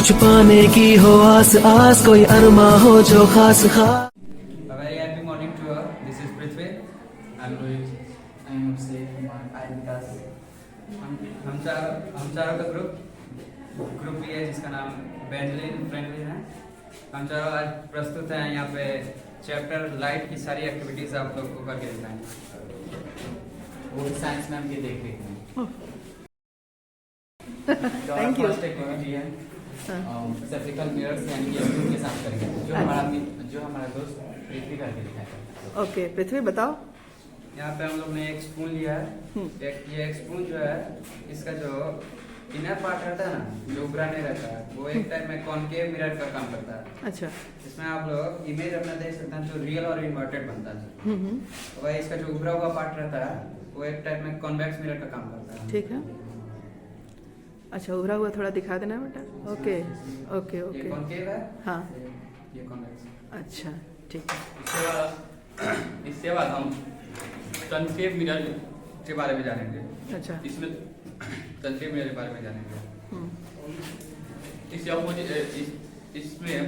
कुछ पाने की हो आस आस, कोई अरमा हो जो खास खास। A very happy morning to all. This is Prithvi. I'm Rohit. I'm Abhishek. I'm Vikas. हम चारों का ग्रुप भी है जिसका नाम बेंजलिन फ्रेंडली है। हम चारों आज प्रस्तुत हैं यहाँ पे चैप्टर लाइट की सारी एक्टिविटीज आप लोग को करके दिखाएंगे। वो साइंस मैम की देख रेख में। Thank you. फर्स्ट एक्टिविटी है सेप्टिकल मिरर्स यानी कि स्पून के साथ करेंगे जो हमारा दोस्त पृथ्वी करके दिखाएगा। ओके पृथ्वी बताओ। यहाँ पे हम लोग ने एक स्पून लिया है। एक स्पून जो है इसका जो इनर पार्ट रहता है ना जो ऊपरा नहीं रहता है वो एक टाइप में कॉनकेव मिरर का काम करता है। अच्छा। इसमें आप लोग इमेज अपना देख सकते हैं जो रियल और इन्वर्टेड बनता है। तो वही इसका जो ऊपरा हुआ पार्ट रहता है वो एक टाइप में कॉन्वेक्स मिरर का काम करता है। ठीक है। अच्छा उभरा हुआ थोड़ा दिखा देना बेटा। Okay okay okay. ये कॉनकेव है। हाँ ये कॉन्वेक्स। अच्छा ठीक है। इसके बाद हम कॉनकेव मिरर के बारे में जानेंगे। अच्छा। इसमें कॉनकेव मिरर के बारे में जानेंगे। इसमें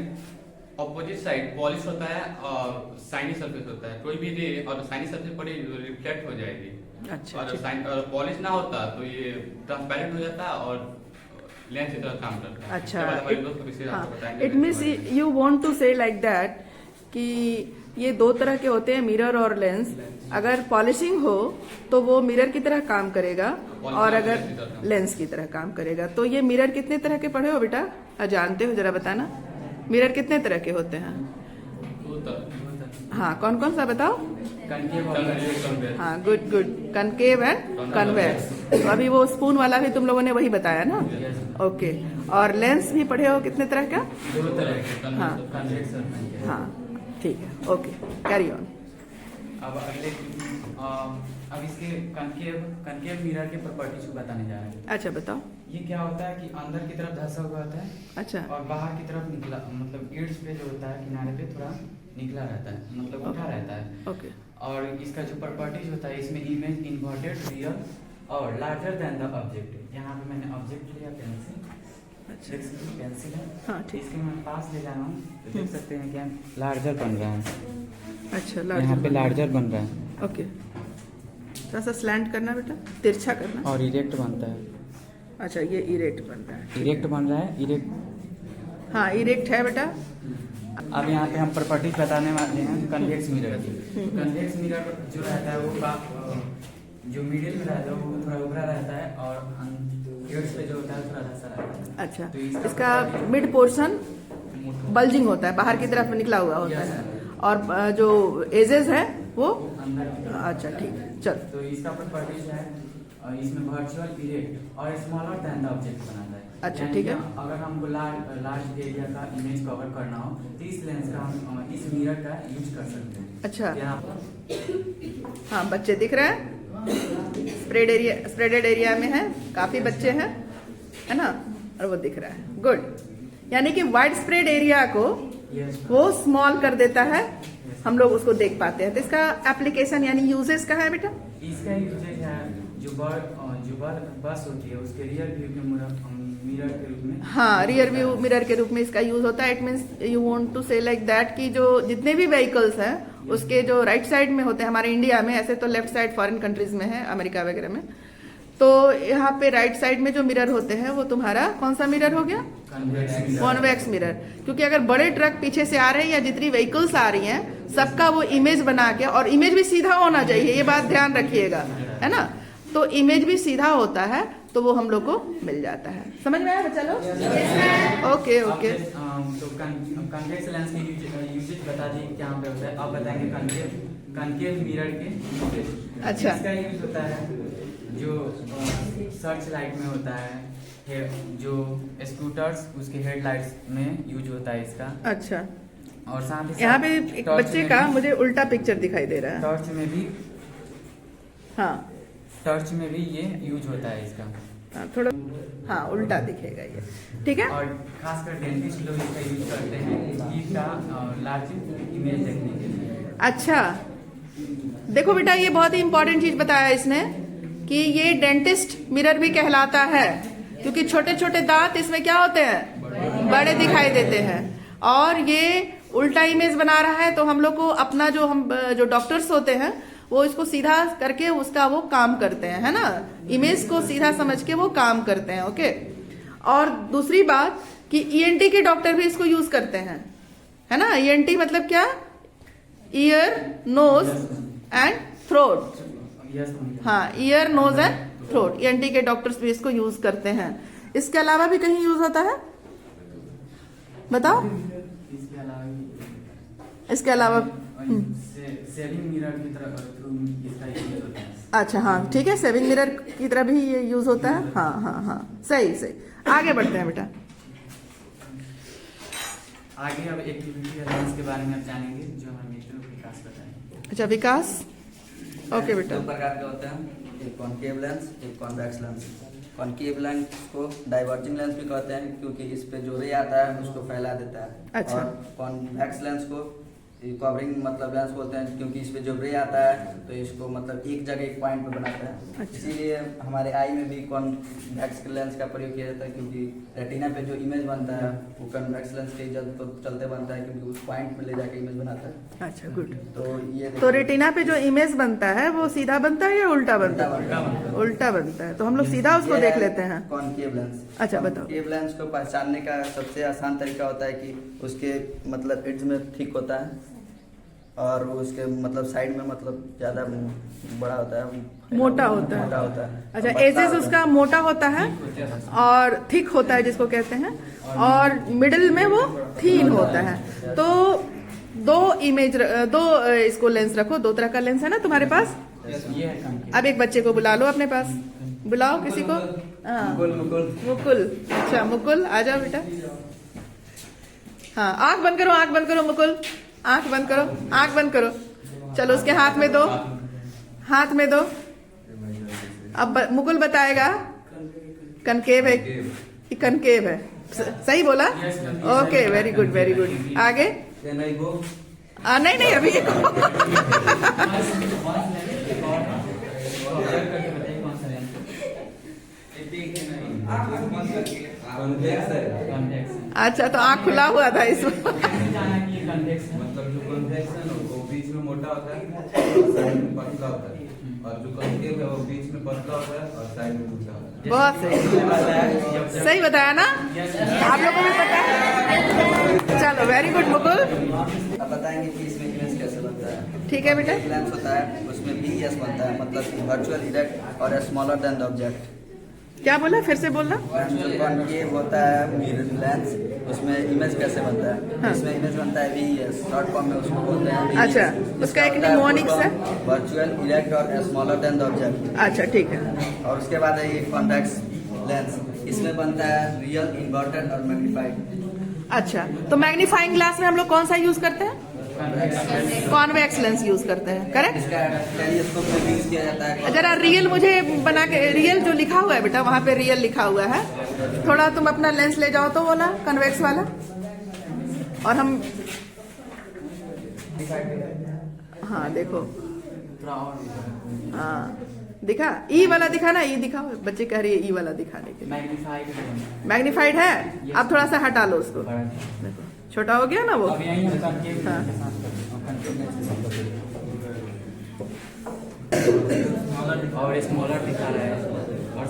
ऑपोजिट साइड पॉलिश होता है और शाइनी सरफेस होता है। कोई भी रे और शाइनी सरफेस पर रिफ्लेक्ट हो जाएगी। अच्छा। और पॉलिश ना होता तो ये ट्रांसपेरेंट हो जाता है और लेंस की तरह काम करता है। अच्छा। It means you want to say like that कि ये दो तरह के होते हैं मिरर और लेंस। अगर पॉलिशिंग हो तो वो मिरर की तरह काम करेगा और अगर लेंस की तरह काम करेगा। तो ये मिरर कितने तरह के पढ़े हो बेटा? जानते हो जरा बताना। मिरर कितने तरह के होते हैं? हाँ कौन कौन सा बताओ? हाँ good good. Concave and convex. तो अभी वो स्पून वाला भी तुम लोगों ने वही बताया ना। ओके। और लेंस भी पढ़े हो कितने तरह का? दो तरह के। हाँ हाँ ठीक है। Okay carry on. अब इसके कनकेव मिरर के प्रॉपर्टीज को बताने जा रहे हैं। अच्छा बताओ। ये क्या होता है कि अंदर की तरफ धंसा हुआ होता है। अच्छा। और बाहर की तरफ निकला मतलब एड्स पे जो होता है किनारे पे थोड़ा निकला रहता है मतलब उठा रहता है। ओके। और इसका जो प्रॉपर्टीज होता है इसमें इमेज इन्वर्टेड रियल और लार्जर देन द ऑब्जेक्ट। यहाँ पे मैंने ऑब्जेक्ट लिया पेंसिल। अच्छा पेंसिल है। हाँ ठीक। इसके मैं पास ले जा रहा हूँ तो देख सकते हैं क्या लार्जर बन रहा है। अच्छा यहाँ पे लार्जर बन रहा है। ओके। थोड़ा सा स्लैंट करना बेटा, तिरछा करना। और इरेक्ट बनता है। अच्छा ये इरेक्ट बन रहा है। इरेक्ट बन रहा है। इरेक्ट हाँ इरेक्ट है बेटा। अब यहाँ पे हम प्रॉपर्टीज बताने वाले हैं कन्वेक्स मिरर की। कन्वेक्स मिरर जो रहता है वो जो मिडिल में रहता है वो थोड़ा उभरा रहता है और एड्स पे जो होता है थोड़ा धंसा रहता है। अच्छा। तो इसका मिड पोर्शन बल्जिंग होता है, बाहर की तरफ निकला हुआ होता है और जो एजेस है वो अंदर। अच्छा ठीक है चल। तो इसका प्रॉपर्टीज है इसमें वर्चुअल इरेक्ट और स्मॉलर देन द ऑब्जेक्ट बनाता है। अच्छा ठीक है। अगर हमको लार्ज एरिया का इमेज कवर करना हो तो इस लेंस का हम इस मिरर का यूज कर सकते हैं। अच्छा। हाँ बच्चे दिख रहे हैं। स्प्रेडेड एरिया में है, काफी बच्चे हैं है ना, और वो दिख रहा है। गुड। यानी कि वाइड स्प्रेड एरिया को वो स्मॉल कर देता है, हम लोग उसको देख पाते हैं। तो इसका एप्लीकेशन यानी यूजेस कहाँ है बेटा? इसका यूजेज है जो बस होती है उसके रियर व्यू के मिरर के रूप में। हाँ रियर व्यू मिरर के रूप में इसका यूज होता है। It means you want to say like that कि जो जितने भी व्हीकल्स हैं उसके जो राइट साइड में होते हैं, हमारे इंडिया में ऐसे तो लेफ्ट साइड फॉरेन कंट्रीज में है, अमेरिका वगैरह में, तो यहाँ पे राइट साइड में जो मिरर होते हैं वो तुम्हारा कौन सा मिरर हो गया? Convex mirror. क्योंकि अगर बड़े ट्रक पीछे से आ रहे हैं या जितनी व्हीकल्स आ रही हैं सबका वो इमेज बना के, और इमेज भी सीधा होना चाहिए, ये बात ध्यान रखिएगा है ना। तो इमेज भी सीधा होता है तो वो हम लोग को मिल जाता है। समझ में आया बच्चा लोग? Okay okay. तो कन्वेक्स लेंस के यूजेज बता दी क्या पे होता है। आप बताएंगे कनकेव मिरर के यूजेज। अच्छा। इसका यूज होता है जो सर्च लाइट में होता है, जो स्कूटर्स उसके हेडलाइट्स में यूज होता है इसका। अच्छा। और साथ ही यहाँ पे एक बच्चे का मुझे उल्टा पिक्चर दिखाई दे रहा है। टॉर्च में भी। हाँ टॉर्च में भी ये यूज होता है इसका। हाँ थोड़ा हाँ उल्टा दिखेगा ये। ठीक है। और खासकर डेंटिस्ट लोग इसका यूज करते हैं ईद का लार्ज इमेज देखने के लिए। अच्छा देखो बेटा ये बहुत ही इंपॉर्टेंट चीज बताया इसने कि ये डेंटिस्ट मिरर भी कहलाता है, क्योंकि छोटे छोटे दांत इसमें क्या होते हैं? बड़े दिखाई देते हैं। और ये उल्टा इमेज बना रहा है, तो हम लोग को अपना जो डॉक्टर्स होते हैं वो इसको सीधा करके उसका वो काम करते हैं, है ना, इमेज को सीधा समझ के वो काम करते हैं। ओके। और दूसरी बात कि ईएनटी के डॉक्टर भी इसको यूज करते हैं, है ना। ईएनटी मतलब क्या? Ear, nose and throat. हाँ, ear, nose and throat, ENT के डॉक्टर्स भी इसको यूज करते हैं। इसके अलावा भी कहीं यूज होता है, बताओ। इसके अलावा सेविंग मिरर की तरह इसका यूज होता है। अच्छा, हाँ ठीक है, सेविंग मिरर की तरह भी ये यूज होता है। हाँ हाँ हाँ, सही सही। आगे बढ़ते हैं बेटा। आगे अब एक्टिविटी लेंस के बारे में आप जानेंगे, जो हमारे मित्र विकास बताएंगे। अच्छा, विकास। ओके बेटा। दो प्रकार के होते हैं, एक कॉन्केव लेंस, एक कॉन्वेक्स लेंस। कॉन्केव लेंस को डाइवर्जिंग लेंस भी कहते हैं, क्योंकि इस पे जो रे आता है उसको फैला देता है। अच्छा। और कॉन्वेक्स लेंस को कवरिंग मतलब लेंस बोलते हैं, क्योंकि इस पे जो रे आता है तो इसको मतलब एक जगह एक पॉइंट पे बनाता है। अच्छा। इसीलिए हमारे आई में भी कॉन्वेक्स लेंस का प्रयोग किया जाता है, क्योंकि रेटिना पे जो इमेज बनता है वो कॉन्वेक्स लेंस के चलते बनता है, क्योंकि उस पॉइंट पे ले जाके इमेज बनाता है। अच्छा, गुड। तो ये तो रेटिना पे जो इमेज बनता है वो सीधा बनता है या उल्टा बनता है? उल्टा बनता है। तो हम लोग सीधा उसको देख लेते हैं। Concave lens. अच्छा, बताओ। कॉन्केव लेंस को पहचानने का सबसे आसान तरीका होता है कि उसके मतलब एड्ज में थिक होता है और उसके मतलब साइड में मतलब ज्यादा बड़ा होता है, मोटा होता है। मोटा होता है। अच्छा, और पतला एजेस होता है। उसका मोटा होता है और थिक होता है जिसको कहते हैं, और मिडिल में वो थीन होता है। तो दो इसको लेंस रखो, दो तरह का लेंस है ना तुम्हारे पास। ये है कॉन्केव। अब एक बच्चे को बुला लो अपने पास, बुलाओ किसी को। हाँ, मुकुल। अच्छा मुकुल, आ जाओ बेटा। हाँ, आंख बंद करो, आंख बंद करो मुकुल, आंख बंद करो, आंख बंद करो। चलो उसके हाथ में दो, हाथ में दो। अब मुकुल बताएगा कनकेव है कि कनकेव है। सही बोला? Okay, very good very good. आगे। नहीं नहीं, अभी अच्छा, तो आंख खुला हुआ था इसमें। मतलब जो कॉन्वेक्स है ना वो बीच में मोटा होता है और साइड में पतला होता है, और जो कॉन्केव है वो बीच में पतला होता है और साइड में मोटा होता है। बहुत सही, सही बताया ना, आप लोगों को भी पता है। चलो, वेरी गुड मुकुल। अब बताएंगे कि इसमें इमेज कैसे बनता है। ठीक है बेटा। लेंस होता है उसमें VS बनता है, मतलब वर्चुअल इरेक्ट और स्मॉलर देन द ऑब्जेक्ट। क्या बोला, फिर से बोलना। जो कॉन्केव होता है मिरर लेंस, उसमें इमेज कैसे बनता है। हाँ। इसमें इमेज बनता है VS, शॉर्ट फॉर्म में उसको बोलते हैं VS। अच्छा, उसका एक निमोनिक्स है। वर्चुअल इरेक्ट और स्मॉलर देन द ऑब्जेक्ट। अच्छा, ठीक है। और उसके बाद है ये कॉन्वेक्स लेंस, इसमें बनता है रियल, इन्वर्टेड और मैग्नीफाइड। अच्छा, तो मैग्नीफाइंग ग्लास में हम लोग कौन सा यूज करते हैं? कॉन्वेक्स लेंस यूज करते हैं, करेक्ट। इसका टेलीस्कोप में यूज किया जाता है। जरा रियल मुझे बना के, रियल जो लिखा हुआ है बेटा, वहां पे रियल लिखा हुआ है। थोड़ा तुम अपना लेंस ले जाओ तो बोला, कन्वेक्स वाला। और हम, हाँ देखो, हाँ दिखा, ई वाला दिखा ना, ई दिखाओ। बच्चे कह रही है ई वाला दिखाने के लिए। मैग्नीफाइड है। अब थोड़ा सा हटा लो उसको, देखो छोटा हो गया ना वो। अब यही कॉन्केव हाँ। के साथ और स्मॉलर दिखा रहा है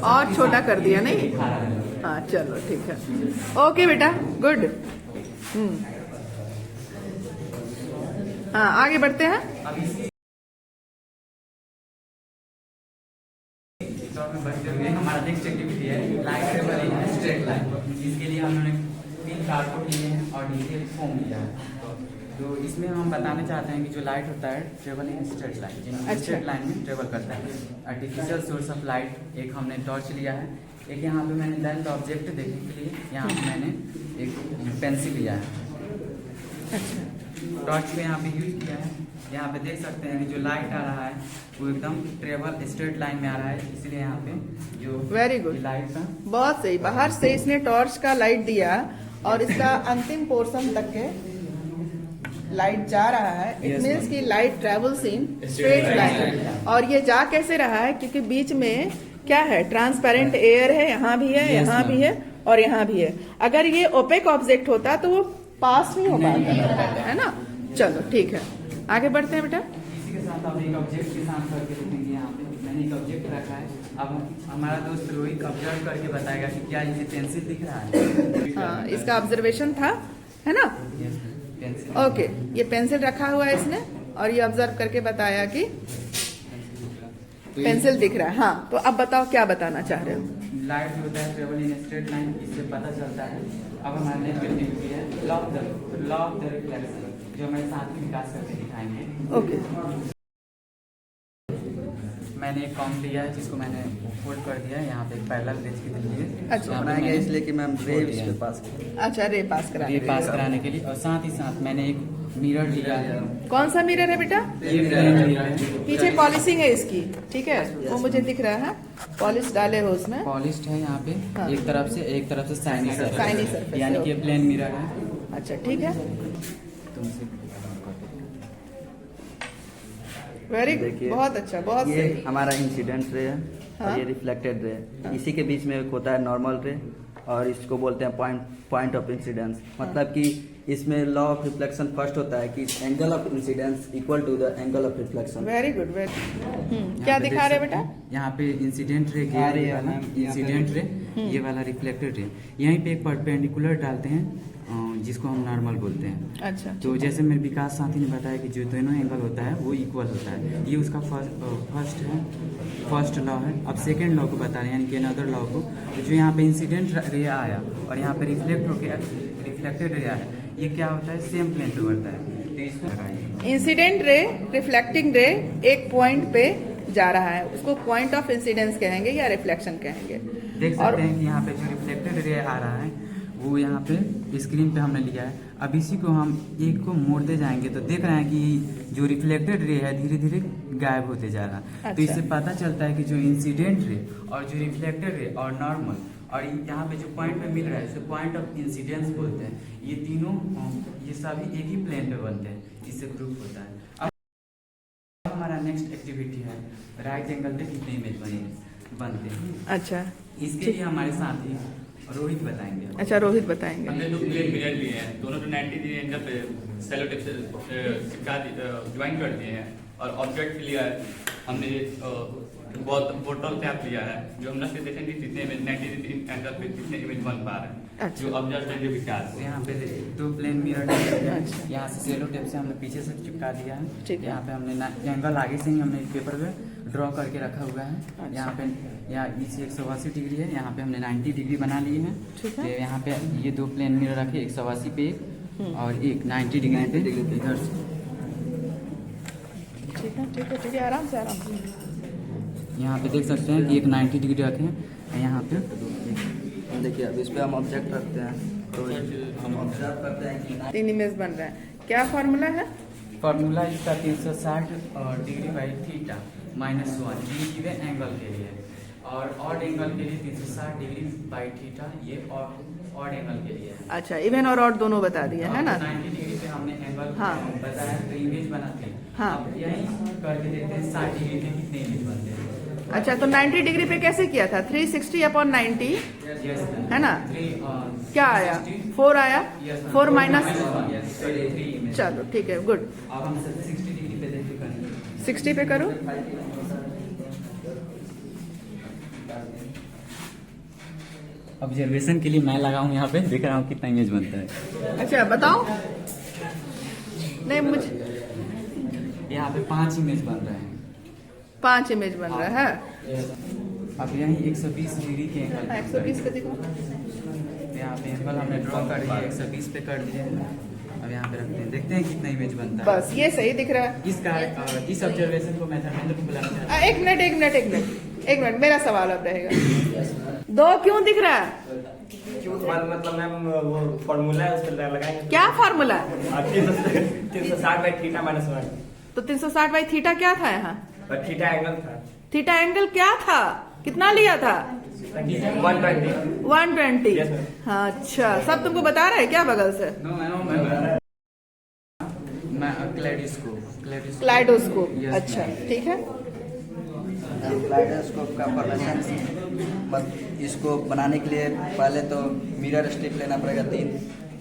और छोटा कर दिया नहीं। दिखा रहा है। हाँ चलो ठीक है, ओके बेटा, गुड। हाँ, आगे बढ़ते हैं। अब इसी में बढ़ते हुए हमारा नेक्स्ट एक्टिविटी है light travel in straight line. इसके लिए हमने 3 कार्डबोर्ड लिए हैं और नीचे फोम लिया है। तो इसमें हम बताना चाहते हैं कि जो लाइट होता है ट्रेवल इन स्ट्रेट लाइन, अच्छा। स्ट्रेट लाइन में ट्रेवल करता है। आर्टिफिशियल सोर्स ऑफ लाइट एक हमने टॉर्च लिया है, एक यहाँ पे मैंने लेंथ ऑब्जेक्ट देखने के लिए यहाँ पे मैंने एक पेंसिल लिया है। अच्छा, टॉर्च पे यहाँ पे यूज किया है। यहाँ पे देख सकते हैं कि जो लाइट आ रहा है वो एकदम ट्रेवल स्ट्रेट लाइन में आ रहा है, इसलिए यहाँ पे जो वेरी गुड, लाइट का बहुत सही। बाहर से इसने टॉर्च का लाइट दिया और इसका अंतिम पोर्शन तक के लाइट जा रहा है। इट मीन्स की light travels in straight line. और ये जा कैसे रहा है, क्योंकि बीच में क्या है, ट्रांसपेरेंट एयर है, यहाँ भी है, यहाँ भी है, और यहाँ भी है। अगर ये ओपेक ऑब्जेक्ट होता तो वो पास नहीं हो पाता, है ना। चलो ठीक है, आगे बढ़ते हैं बेटा। इसी के साथ अब एक ऑब्जेक्ट के साथ करके देखेंगे। यहाँ पे मैंने एक ऑब्जेक्ट रखा है। अब हमारा दोस्त रोहित ऑब्जर्व करके बताएगा कि क्या ये पेंसिल दिख रहा है। हाँ, इसका ऑब्जर्वेशन था, है ना। पेंसिल। ओके, ये पेंसिल रखा हुआ है इसने और ये ऑब्जर्व करके बताया कि पेंसिल दिख रहा है। हाँ, तो अब बताओ क्या बताना चाह रहे हो। लाइट जो होता है ट्रेवल इन स्ट्रेट लाइन, इससे पता चलता है। अब हमारा नेक्स्ट एक्टिविटी है लॉ ऑफ द रिफ्लेक्शन, जो हमारे साथ में विकास करके दिखाएंगे। ओके, मैंने एक कॉम लिया है जिसको मैंने फोल्ड कर दिया है। यहाँ पे एक पैरेलल पेज के लिए अच्छा। बनाया गया इसलिए कि मैम रे इस पे पास की। अच्छा, रे पास कराने ये के पास लिए। कराने के लिए। और साथ ही साथ मैंने एक मिरर लिया है। कौन सा मिरर है बेटा? ये मिरर है। पीछे पॉलिशिंग है इसकी, ठीक है, वो मुझे दिख रहा है। पॉलिश डाले हो उसमें। पॉलिश्ड है यहाँ पे। हाँ। एक तरफ से शाइनी Shiny surface सरफेस, यानी है, कि okay। प्लेन मिरर है। अच्छा ठीक है, तुमसे वेरी गुड, देखिए, बहुत अच्छा, बहुत ये सही। हमारा इंसिडेंट रे है हाँ। और ये रिफ्लेक्टेड रे है। इसी के बीच में एक होता है नॉर्मल रे और इसको बोलते हैं पॉइंट ऑफ इंसिडेंस। मतलब कि इसमें लॉ ऑफ रिफ्लेक्शन फर्स्ट होता है कि angle of incidence equal to the angle of reflection. Very good, very यहाँ क्या पे दिखा देख रहे सकते बेटा? हैं, यहाँ पे इंसिडेंट रे आ रही है वाला मैम, इंसिडेंट रे, ये वाला रिफ्लेक्टेड रे। यहीं पे एक परपेंडिकुलर डालते हैं जिसको हम नॉर्मल बोलते हैं। अच्छा, तो जैसे मेरे विकास साथी ने बताया कि जो दोनों एंगल होता है वो इक्वल होता है। ये उसका फर्स्ट लॉ है। अब सेकंड लॉ को बता रहे हैं, यानी कि अनदर लॉ को। तो जो यहाँ पे इंसिडेंट रे आया और यहाँ पे रिफ्लेक्ट होकर रिफ्लेक्टेड रे आया, ये क्या होता है, सेम प्लेन पे बढ़ता है। तो इसको लगाइए। इंसिडेंट रे, रिफ्लेक्टिंग रे एक पॉइंट पे जा रहा है, उसको पॉइंट ऑफ इंसिडेंस कहेंगे या रिफ्लेक्शन कहेंगे। देख और सकते हैं कि यहाँ पे जो रिफ्लेक्टेड रे आ रहा है वो यहाँ पे स्क्रीन पे हमने लिया है। अब इसी को हम एक को मोड़ते जाएंगे तो देख रहे हैं कि जो रिफ्लेक्टेड रे है धीरे धीरे गायब होते जा रहा है। अच्छा। तो इससे पता चलता है कि जो इंसिडेंट रे और जो रिफ्लेक्टेड रे और नॉर्मल और यहाँ पे जो पॉइंट पे मिल रहा है उसे पॉइंट ऑफ इंसिडेंस बोलते हैं। ये तीनों ये सभी एक ही प्लेन पे बनते हैं, इससे ग्रुप होता है। अब हमारा नेक्स्ट एक्टिविटी है राइट एंगल पे कितने इमेज बनते हैं। अच्छा, इसके लिए हमारे साथी रोहित बताएंगे। अच्छा रोहित बताएंगे। हमने दो प्लेन मिरर लिए हैं, दोनों पे 90 डिग्री एंगल पे सेलो टेप से चिपका ज्वाइन कर दिए हैं। और ऑब्जेक्ट लिया है हमने बहुत बोटल कैप लिया है, जो हम रख के देखेंगे कितने इमेज 90 डिग्री एंगल पे कितने इमेज बन पा रहे हैं। अच्छा। जो ऑब्जर्व करेंगे विकास। तो यहाँ पे दो प्लेन मिरर अच्छा। यहाँ से सेलो टेप से हमने पीछे से चिपका दिया है। ठीक है। यहाँ पे हमने एंगल आगे से ही हमने पेपर पे ड्रॉ करके रखा हुआ है। अच्छा। यहाँ पे यहाँ इसे 180 डिग्री है, यहाँ पे हमने 90 डिग्री बना लिए हैं। ठीक है। तो यहाँ पे ये दो प्लेन मिरर रखे, 180 पे एक और एक 90 डिग्री पे इधर से। ठीक है, ठीक है, ठीक है, आराम से, आराम से। यहाँ पे देख सकते हैं कि एक 90 डिग्री रखे हैं। यहाँ पे देखिए, अब इस पे हम ऑब्जेक्ट रखते हैं तो हम ऑब्जर्व करते हैं कि 3 इमेज बन रहा है। क्या फॉर्मूला है? फार्मूला इसका 360 डिग्री बाई थीटा -1 ये गिवन एंगल के लिए, और ऑड एंगल के लिए 360 डिग्री बाई थीटा ये ऑड एंगल के लिए है। अच्छा, इवन और ऑड दोनों बता दिए, है ना। 90 डिग्री पे हमने एंगल हाँ। बताया तो इमेज बनाते हैं। हाँ। अब यही करके देखते हैं 60 डिग्री पे कितने इमेज बनते हैं। अच्छा, तो 90 डिग्री पे कैसे किया था? 360/90 Yes, है ना? 3 क्या आया? 4 आया, 4 माइनस। -3 चलो ठीक है, गुड। अब हम 60 डिग्री पे देखते करेंगे। 60 पे करो। ऑब्जर्वेशन के लिए मैं लगाऊं यहाँ पे, देख रहा हूँ कितना इमेज बनता है। अच्छा बताओ। नहीं, मुझे यहाँ पे 5 इमेज बन रहे हैं। 5 इमेज बन रहा है। अब यहीं 120 डिग्री के एंगल पे 120 पे दिखो। यहाँ पे एंगल हमने ड्रॉ कर दिया, 120 पे कर दिए हैं। अब यहाँ पे रखते हैं, देखते हैं कितना इमेज बनता है। बस ये सही दिख रहा है। इसका इस ऑब्जर्वेशन को मैं धर्मेंद्र को बुलाना चाहता हूँ। एक मिनट, मेरा सवाल अब रहेगा। 2 क्यों दिख रहा है? मतलब मैम वो फॉर्मूला है, उस पर लगाएंगे। क्या फॉर्मूला? 360/θ-1 तो 360/θ क्या था यहाँ? और थीटा एंगल था थीटा एंगल क्या था? कितना लिया था? 120। 120। Yes, ma'am. हाँ, अच्छा, सब तुमको बता रहा है क्या बगल से? मैं क्लेडोस्कोप क्लाइडोस्कोप। Yes, अच्छा, ठीक है। क्लाइडोस्कोप का फॉर्मेशन इसको बनाने के लिए पहले तो मिरर स्ट्रिप लेना पड़ेगा 3,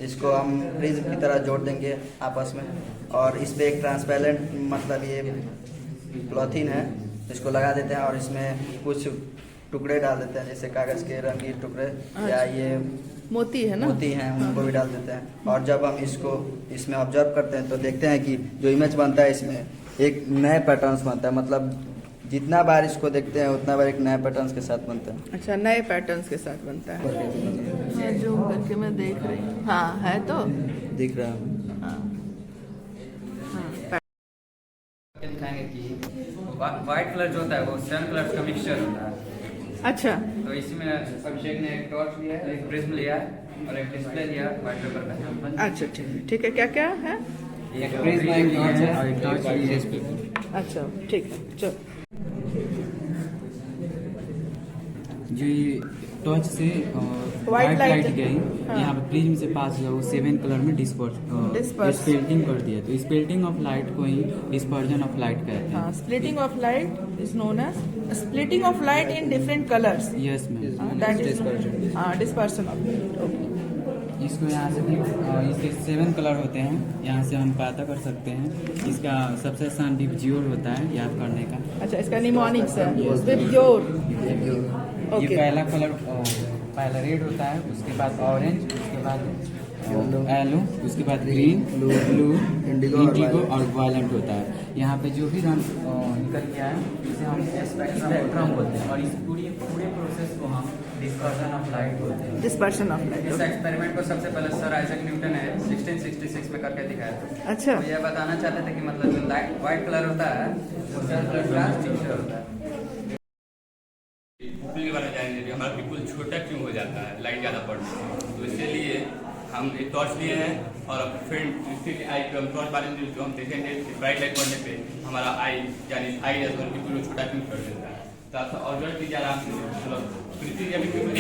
इसको हम प्रिज्म की तरह जोड़ देंगे आपस में, और इस पे एक ट्रांसपेरेंट मतलब ये क्लॉथिन है, इसको लगा देते हैं और इसमें कुछ टुकड़े डाल देते हैं, जैसे कागज के रंगीन टुकड़े या ये मोती है ना, मोती हैं, उनको भी डाल देते हैं। और जब हम इसको इसमें ऑब्जर्व करते हैं तो देखते हैं कि जो इमेज बनता है इसमें एक नए पैटर्न्स बनता है, मतलब जितना बार इसको देखते हैं उतना बार एक नए पैटर्न्स के साथ बनता है। अच्छा, नए पैटर्न्स के साथ बनता है। ये जूम करके मैं देख रही हूँ, हाँ है तो दिख रहा है। हाँ हाँ दिखाएंगे कि व्हाइट कलर जो होता है वो 7 कलर्स का मिक्सचर होता है। अच्छा, तो इसमें अभिषेक ने एक टॉर्च लिया है, एक प्रिज्म लिया है और एक डिस्प्ले लिया है व्हाइट पेपर का। अच्छा ठीक है, क्या क्या है? एक प्रिज्म, एक टॉर्च है और एक टॉर्च लिया है। अच्छा ठीक है, चलो। जो ये टॉर्च से White light गई, हाँ। यहाँ पे प्रिज्म से पास हुआ, वो 7 कलर में Disperse। स्प्लिटिंग कर दिया। तो स्प्लिटिंग ऑफ लाइट को ही डिस्पर्जन ऑफ लाइट कहते हैं। हाँ, splitting of light is known as splitting of light in different colors. Yes ma'am, That is dispersion. dispersion of light. Okay. इसको यहाँ से भी इसके 7 कलर होते हैं, यहाँ से हम पता कर सकते हैं। इसका सबसे आसान विबज्योर होता है याद करने का। अच्छा, इसका निमोनिक्स है, विबज्योर। ये Okay. पहला कलर पहला रेड होता है, उसके बाद ऑरेंज, उसके बाद येलो, उसके बाद ग्रीन, ब्लू, इंडिगो और वायलेंट होता है। यहाँ पे जो भी रंग निकल गया है इसे हम स्पेक्ट्रम बोलते हैं, और इस पूरे प्रोसेस को हम डिस्पर्जन ऑफ लाइट बोलते हैं। Dispersion of light. इस एक्सपेरिमेंट को सबसे पहले सर आइजैक न्यूटन ने 1666 में करके दिखाया था। अच्छा, तो यह बताना चाहते थे कि मतलब जो लाइट व्हाइट कलर होता है वो 7 कलर का मिक्सचर होता है। पिपुल के बारे में जानेंगे कि हमारा पिपुल छोटा क्यों हो जाता है लाइट ज़्यादा पड़ने से। तो इसके लिए हम एक टॉर्च लिए हैं और फिर इसके आई टॉर्च बारे में जो हम देखेंगे कि ब्राइट लाइट पड़ने पे हमारा आई यानी आई जैसा पिपुल को छोटा क्यों कर देता है। तो आप ऑब्जर्व कीजिए आराम से, मतलब पृथ्वी अभी पिपुल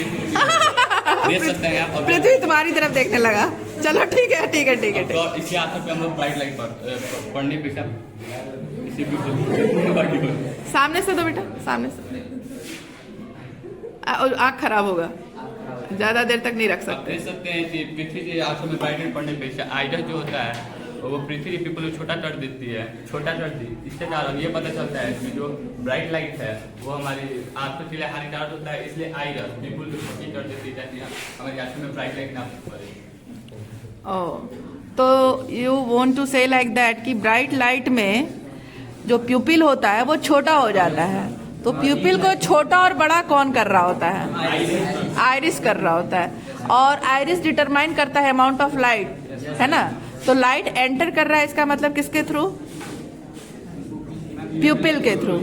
देख सकते हैं आप। पृथ्वी तुम्हारी तरफ देखने लगा। चलो ठीक है ठीक है ठीक है ठीक तो इसी आधार पे हम लोग ब्राइट लाइट पढ़ने पे सब इसी पिपुल सामने से दो बेटा, सामने से। आँख खराब होगा, ज्यादा देर तक नहीं रख आप सकते। देख सकते हैं कि पृथ्वी के आंखों में ब्राइट लाइट पड़ने पे आइडस जो होता है वो पृथ्वी के पीपल को छोटा कर देती है, छोटा कर दी। इससे कारण ये पता चलता है कि जो ब्राइट लाइट है वो हमारी आंखों के लिए हानिकारक होता है, इसलिए आइडस पीपल को छोटी कर देती है ताकि हमारी आंखों में ब्राइट लाइट ना पड़े। ओह, तो you want to say like that कि ब्राइट लाइट में जो प्यूपिल होता है वो छोटा हो जाता है। तो प्यूपिल को छोटा और बड़ा कौन कर रहा होता है? आइरिस कर रहा होता है, और आइरिस डिटरमाइन करता है अमाउंट ऑफ लाइट, है ना। तो लाइट एंटर कर रहा है, इसका मतलब किसके थ्रू? प्यूपिल के थ्रू।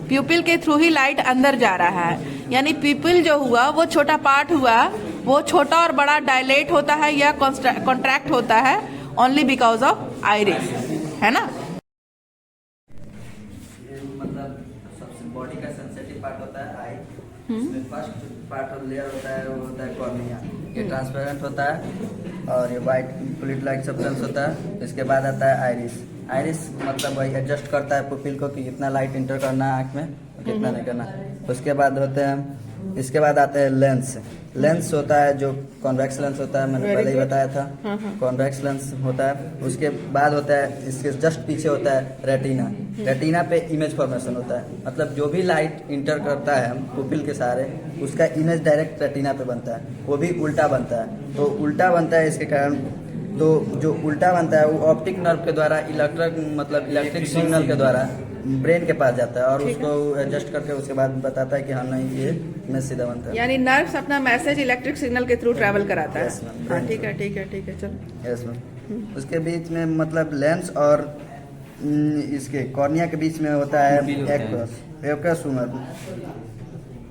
प्यूपिल के थ्रू ही लाइट अंदर जा रहा है। यानी प्यूपिल जो हुआ वो छोटा पार्ट हुआ, वो छोटा और बड़ा डायलेट होता है या कॉन्ट्रैक्ट होता है ओनली बिकॉज ऑफ आइरिस, है ना। मतलब सबसे बॉडी का सेंसिटिव पार्ट होता है आई। इसमें फर्स्ट पार्ट और लेयर होता है वो होता है कॉर्निया। ये ट्रांसपेरेंट होता है और ये वाइट फ्लूइड लाइक सब्सटेंस होता है। इसके बाद आता है आइरिस। आइरिस मतलब वही एडजस्ट करता है पुपिल को कि कितना लाइट इंटर करना है आँख में और कितना नहीं करना। उसके बाद होते हैं, इसके बाद आते हैं लेंस। लेंस होता है जो कॉन्वेक्स लेंस होता है, मैंने पहले ही बताया था। कॉन्वेक्स लेंस होता है। उसके बाद होता है, इसके जस्ट पीछे होता है रेटिना। रेटिना पे इमेज फॉर्मेशन होता है, मतलब जो भी लाइट इंटर करता है पुपिल के सहारे उसका इमेज डायरेक्ट रेटिना पे बनता है, वो भी उल्टा बनता है। तो उल्टा बनता है इसके कारण, तो जो उल्टा बनता है वो ऑप्टिक नर्व के द्वारा इलेक्ट्रिक सिग्नल के द्वारा ब्रेन के पास जाता है और उसको एडजस्ट करके उसके बाद बताता है कि हाँ नहीं ये इमेज सीधा बनता है। यानी नर्व्स अपना मैसेज इलेक्ट्रिक सिग्नल के थ्रू ट्रैवल कराता है। Yes, ma'am. हाँ ठीक है ठीक है ठीक है, चलो। Yes ma'am. उसके बीच में मतलब लेंस और इसके कॉर्निया के बीच में होता है एक्वस ह्यूमर।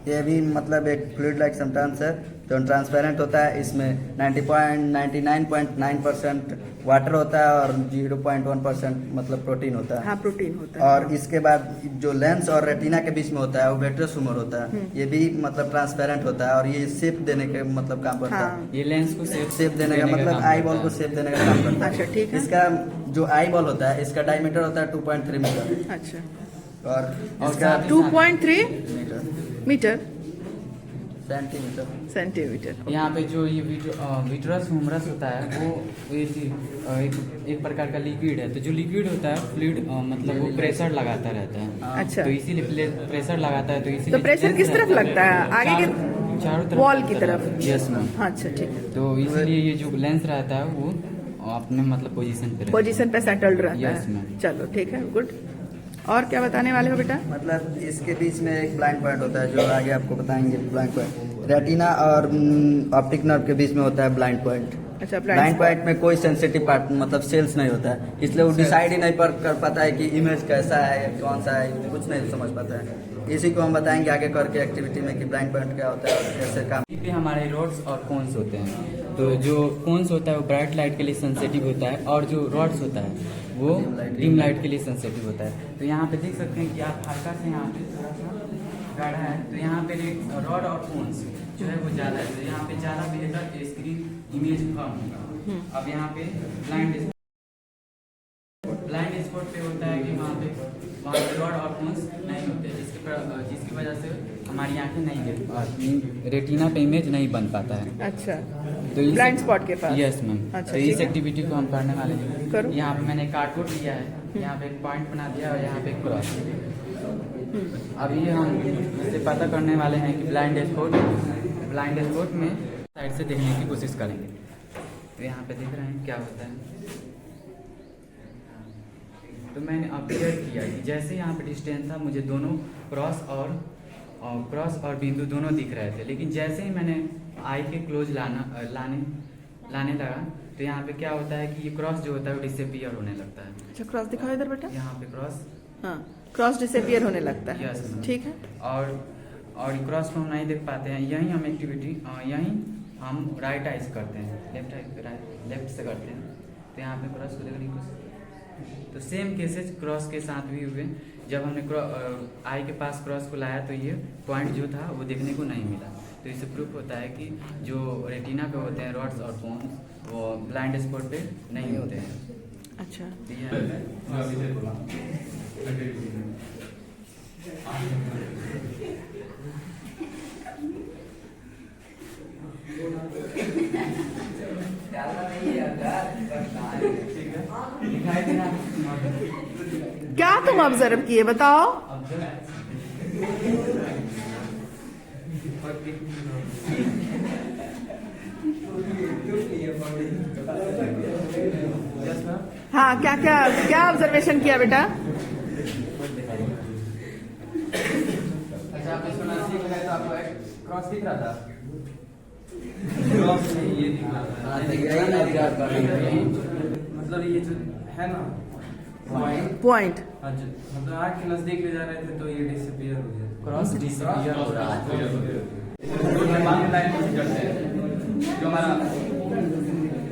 ये भी मतलब एक फ्लूइड लाइक सब्सटेंस है जो ट्रांसपेरेंट होता है। इसमें 99.9% वाटर होता है और 0.1% मतलब प्रोटीन होता है। हाँ, प्रोटीन होता है। और इसके बाद जो लेंस और रेटिना के बीच में होता है वो वेट्रस ह्यूमर होता है। ये भी मतलब ट्रांसपेरेंट होता है और ये शेप देने के मतलब काम करता हाँ। है। ये लेंस को शेप देने का मतलब आई बॉल को शेप देने का काम करता है। अच्छा, ठीक है। इसका जो आई बॉल होता है इसका डायमीटर होता है 2.3 मीटर अच्छा, और इसका 2.3 मीटर मीटर। सेंटीमीटर। यहाँ पे जो ये विट्रस ह्यूमरस होता है वो एक प्रकार का लिक्विड है। तो जो लिक्विड होता है फ्लूइड मतलब वो प्रेशर लगाता रहता है। अच्छा। तो इसीलिए प्रेशर लगाता है, तो इसीलिए तो प्रेशर किस तरफ लगता है, आगे के चारों तरफ वॉल की तरफ? Yes ma'am. अच्छा ठीक है, तो इसीलिए ये जो लेंस रहता है वो अपने मतलब पोजीशन पे रहता है। पोजीशन पे सेटल्ड रहता Yes, है। ma'am. चलो ठीक है, गुड। और क्या बताने वाले हो बेटा? मतलब इसके बीच में एक ब्लाइंड पॉइंट होता है जो आगे आपको बताएंगे। ब्लाइंड पॉइंट रेटिना और ऑप्टिक नर्व के बीच में होता है ब्लाइंड पॉइंट। अच्छा, ब्लाइंड पॉइंट में कोई सेंसिटिव पार्ट मतलब सेल्स नहीं होता है, इसलिए वो डिसाइड ही नहीं कर पाता है कि इमेज कैसा है, कौन सा है, कुछ नहीं समझ पाता है। इसी को हम बताएंगे आगे करके एक्टिविटी में कि ब्लाइंड पॉइंट क्या होता है और कैसे काम। पे हमारे रॉड्स और कोन्स होते हैं। तो जो कोन्स होता है वो ब्राइट लाइट के लिए सेंसिटिव होता है और जो रॉड्स होता है वो डिम लाइट के लिए सेंसिटिव होता है। तो यहाँ पे देख सकते हैं कि आप हल्का से यहाँ पे थोड़ा सा गाढ़ा है, तो यहाँ पे रॉड और कोन्स जो है वो ज़्यादा है, तो यहाँ पे ज़्यादा बेहतर स्क्रीन इमेज फॉर्म होगा। अब यहाँ पे ब्लाइंड स्पॉट पे होता है कि वहाँ पे रॉड और कोन्स नहीं होते, जिसकी वजह से हमारी आंखें नहीं देख पाती, रेटिना पे इमेज नहीं बन पाता है। अच्छा, तो ब्लाइंड स्पॉट के पास? Yes ma'am. अच्छा, तो ठीक इस है। एक्टिविटी को हम करने वाले हैं। करो। यहाँ पे मैंने कार्डबोर्ड लिया है, यहाँ पे एक पॉइंट बना दिया और यहाँ पे एक क्रॉस। अभी हम इससे पता करने वाले हैं कि ब्लाइंड स्पॉट में साइड से देखने की कोशिश करेंगे। तो यहाँ पे देख रहे हैं क्या होता है। तो मैंने ऑब्जर्व किया कि जैसे यहाँ पे डिस्टेंस था मुझे दोनों क्रॉस और बिंदु दोनों दिख रहे थे, लेकिन जैसे ही मैंने आई के क्लोज लाने लगा तो यहाँ पे क्या होता है कि ये क्रॉस जो होता है वो डिसअपीयर होने लगता है। अच्छा, क्रॉस दिखाओ इधर बेटा। यहाँ पे क्रॉस, हाँ, क्रॉस डिसअपीयर होने लगता है। Yes, ma'am. ठीक है। और क्रॉस को हम नहीं देख पाते हैं। यही हम एक्टिविटी यही हम राइट आई से करते हैं, लेफ्ट से करते हैं। तो यहाँ पे क्रॉस को देखने की कोशिश, तो सेम केसेस क्रॉस के साथ भी हुए। जब हमने आई के पास क्रॉस को लाया तो ये पॉइंट जो था वो देखने को नहीं मिला। तो इससे प्रूफ होता है कि जो रेटिना पे होते हैं रॉड्स और कोन्स वो ब्लाइंड स्पॉट पे नहीं होते हैं। अच्छा, तो ये दिखाई दे रहा है। क्या तुम ऑब्जर्व किए बताओ? हाँ, क्या क्या क्या ऑब्जर्वेशन किया बेटा? अच्छा, आप इसको नजदीक लगाए तो आपको एक क्रॉस दिख रहा था? क्रॉस नहीं, ये दिख रहा था। मतलब ये जो है ना पॉइंट, अच्छा, मतलब आँख के नजदीक ले जा रहे थे तो ये डिसअपीयर हो गया। क्रॉस डिसअपीयर हो रहा है। जो हमारा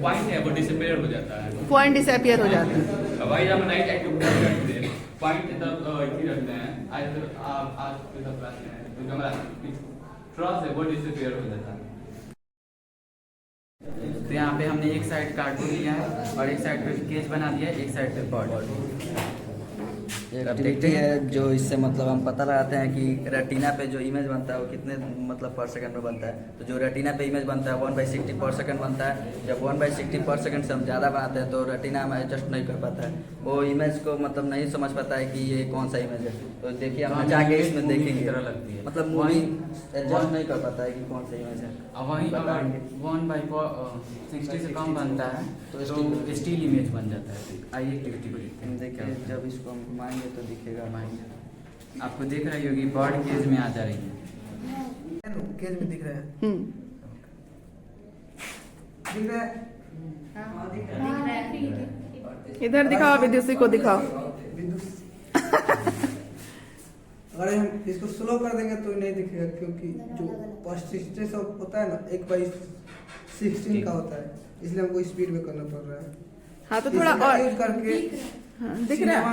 पॉइंट है वो डिसअपीयर हो जाता है। पॉइंट डिसअपीयर हो जाता है। वही हम नाइट एक्टिविटी करते हैं, पॉइंट तब इतनी रखते हैं आज के तब रखते हैं, तो जो हमारा क्रॉस है वो डिसअपीयर हो जाता है। तो यहाँ पे हमने एक साइड कार्टून लिया है और एक साइड पे केज बना दिया है, एक साइड पे बॉडी। एक्टिविटी है जो इससे मतलब हम पता लगाते हैं कि रेटिना पे जो इमेज बनता है वो कितने मतलब पर सेकंड में बनता है। तो जो रेटिना पे इमेज बनता है 1/60 पर सेकंड बनता है। जब 1/60 पर सेकंड से हम ज़्यादा बनाते हैं तो रेटिना में एडजस्ट नहीं कर पाता है, वो इमेज को मतलब नहीं समझ पाता है कि ये कौन सा इमेज है। तो देखिए हम जाके इसमें देखेंगे, तरह लगती है मतलब मूवी एडजस्ट नहीं कर पाता है कि कौन सा इमेज है। वहीं बताएंगे। 1/60 से कम बनता है तो स्टील इमेज बन जाता है। आइए एक्टिविटी को देखते हैं। देखिए जब इसको हम घुमाएंगे तो दिखेगा। आपको देख रही होगी बर्ड केज में आ जा रही है। केज में दिख रहा है। दिख रहा है। इधर दिखाओ, विद्युषी को दिखाओ। अगर हम इसको स्लो कर देंगे तो नहीं दिखेगा, क्योंकि जो परसिस्टेंस होता है ना 1/16 का होता है, इसलिए हमको स्पीड में करना पड़ रहा है। हाँ, तो थोड़ा और यूज करके हाँ, दिख रहा है।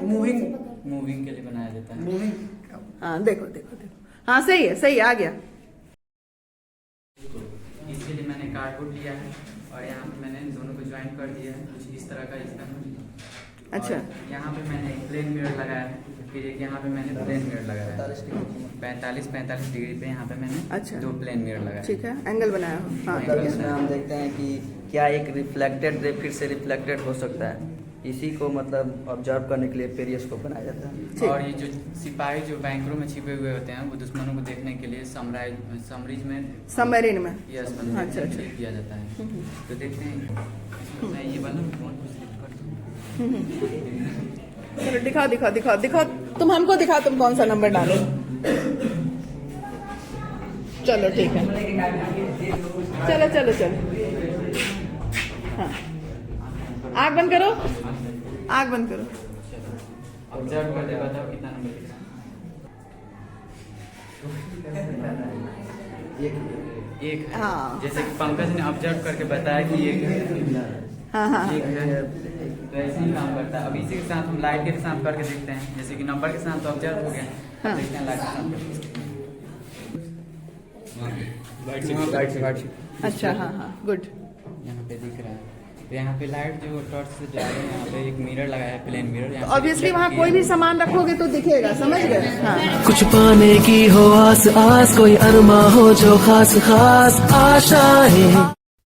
मूविंग के लिए बनाया जाता है। मूविंग हाँ, देखो देखो देखो, हाँ सही है, आ गया। इसके लिए मैंने कार्डबोर्ड लिया है और यहाँ पे मैंने दोनों को ज्वाइन कर दिया है। कुछ इस तरह का इसका अच्छा। और यहाँ पे मैंने एक प्लेन मिरर लगाया है, फिर एक यहाँ पे मैंने प्लेन मिरर लगाया है 45 डिग्री पे यहाँ पे मैंने अच्छा। 2 प्लेन मिरर लगाया है। ठीक है, एंगल बनाया हो। हाँ मतलब ठीक इसमें है। हम देखते हैं कि क्या एक रिफ्लेक्टेड रे फिर से रिफ्लेक्टेड हो सकता है, इसी को मतलब ऑब्जर्व करने के लिए पेरियोस्कोप बनाया जाता है। ठीक। और ये जो सिपाही जो बैंकरों में छिपे हुए होते हैं वो दुश्मनों को देखने के लिए समरीज में सबमरीन में। यस अच्छा, अच्छा। किया जाता है। तो देखते हैं इसमें मैं ये वाला फोन को सिलेक्ट करता हूँ। चलो दिखाओ। तुम हमको दिखाओ तुम कौन सा नंबर डालो। चलो ठीक है, चलो। हाँ, आँख बंद करो। ऑब्जर्व करके बताओ कितना नंबर दिख रहा है। एक है। हाँ। जैसे कि पंकज ने ऑब्जर्व करके बताया कि एक है। हाँ। एक है, तो ऐसे ही काम करता है। अब इसी के साथ हम लाइट के साथ करके देखते हैं, जैसे कि नंबर के साथ तो ऑब्जर्व हो गया। हाँ। देखते हैं लाइट के साथ करके। अच्छा, हाँ, गुड। यहाँ पे दिख रहा है, तो यहाँ पे लाइट जो टॉर्च से जा रही है, यहाँ पे एक मिरर लगाया है, प्लेन मिरर। ऑब्वियसली वहाँ कोई भी सामान रखोगे तो दिखेगा, समझ गए? हाँ। कुछ पाने की हो आस कोई अरमा हो जो खास आशाएं।